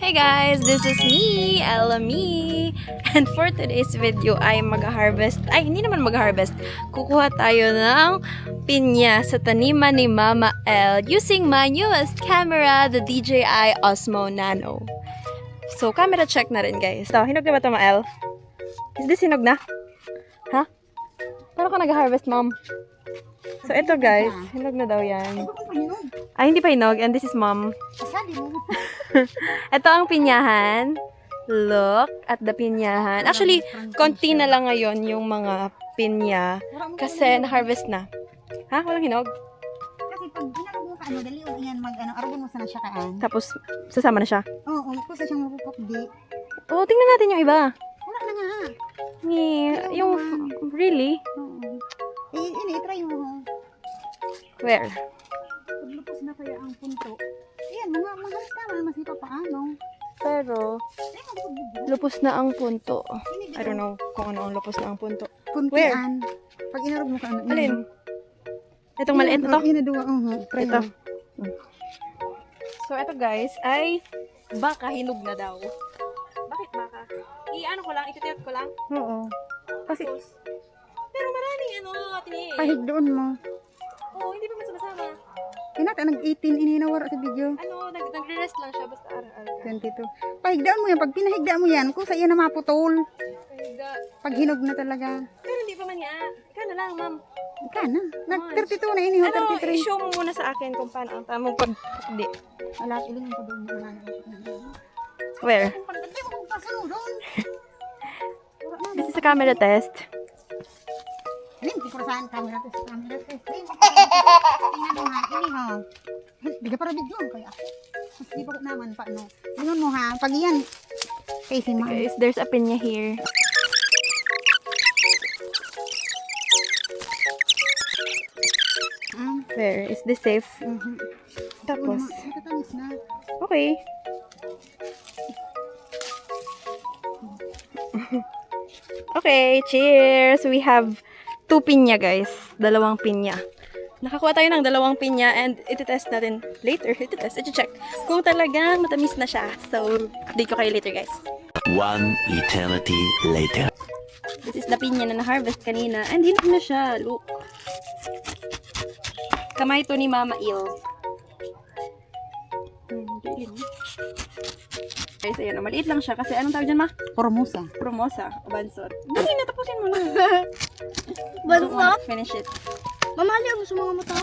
Hey guys, this is me, Elami. And for today's video ay mag-harvest. Ay, hindi naman mag-harvest. Kukuha tayo ng pinya sa taniman ni Mama El using my newest camera, the DJI Osmo Nano. So, camera check na rin guys. So, hinog na ba ito, Ma El? Is this hinog na? Ha? Paano ka nag-harvest, Mom? So, ito guys, hinog na daw yan. Ay, hindi pa hinog. And this is Mom. Ito ang pinyahan. Look at the pinyahan. Actually, konti na lang ngayon yung mga pinya kasi na-harvest na. Ha? Walang hinog? Kasi pag ginagawa mo ka, dali o yan arawan mo sana siya kaan. Tapos, sasama na siya. Oo, kung sa siyang mapupukdi. Oh, tingnan natin yung iba. Wala na nga. Yung, really? Oo. Try mo. Where? Paglupos na kaya ang punto. Ayan, mga halos naman, mas paano. Pero, lupos na ang punto. I don't know kung ano ang lupos na ang punto. Puntian. Pag inarog mo ka, ano? Alin? Itong maliit na to? Inaduwa, try Ito. mo. So, ito guys, ay baka hinog na daw. Bakit baka? I-ano ko lang, ititiyat ko lang. Oo. Kasi, Pero maraming atin eh. pahig doon mo. Oo, hindi pa man sumasama. Pinata, nag-18 ininawara sa video. Nagre-rest lang siya, basta araw-araw. 22. Pahigdaan mo yan. Pag pinahigdaan mo yan, kung sa iyan na maputol. Kaya, Pag hinog na talaga. pero hindi pa man niya. Ikaw na lang, ma'am. Ika na. Nag-32 na ini, 33. I-show mo muna sa akin kung paano ang tamang pagpukdi. Wala, ilingan ko doon. Where? Hindi mo pasunod doon. This is a camera test. Rin, di ko saan camera test. Rin, tingnan mo ha. Ini ha. Di ka para video kaya. Mas di pa ko naman paano. Tingnan mo ha. Pag yan. Facing mo. Guys, there's a pinya here. Where? Is this safe? Tapos, Nakatanis na. okay. Okay, cheers! We have 2 pinya, guys. 2 pinya. Nakakuha tayo ng 2 pinya and iti-test natin later. I-check kung talagang matamis na siya. So, update ko kayo later, guys. One eternity later. This is the pinya na na-harvest kanina. And hinog na siya. Look. Kamay to ni Mama Il. Guys, ayan. Maliit lang siya. Kasi anong tawag dyan, Ma? Formosa. Promosa. O bansot. Dali na, tapusin mo na. Bansot? Finish it. Mamali mo sa mga mata.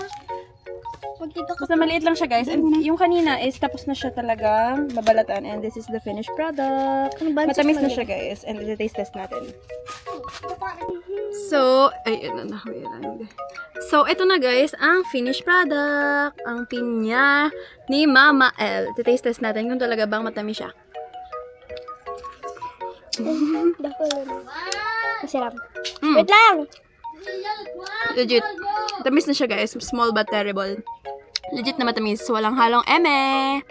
Pag dito ka. Basta maliit lang siya, guys. And yung kanina is tapos na siya talagang babalatan. And this is the finished product. Matamis na siya, guys. And iti-taste test natin. So, ayun na. So, ito na, guys. Ang finished product. Ang pinya ni Mama El. Iti-taste test natin kung talaga bang matamis siya. Masarap. Mm. Wait lang! Legit. Matamis na siya, guys. Small but terrible. Legit na matamis. Walang halong eme.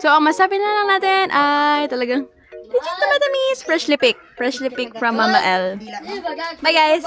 So, ang masabi na lang natin ay talagang legit na matamis. Freshly picked. Freshly picked from Mama El. Bye, guys!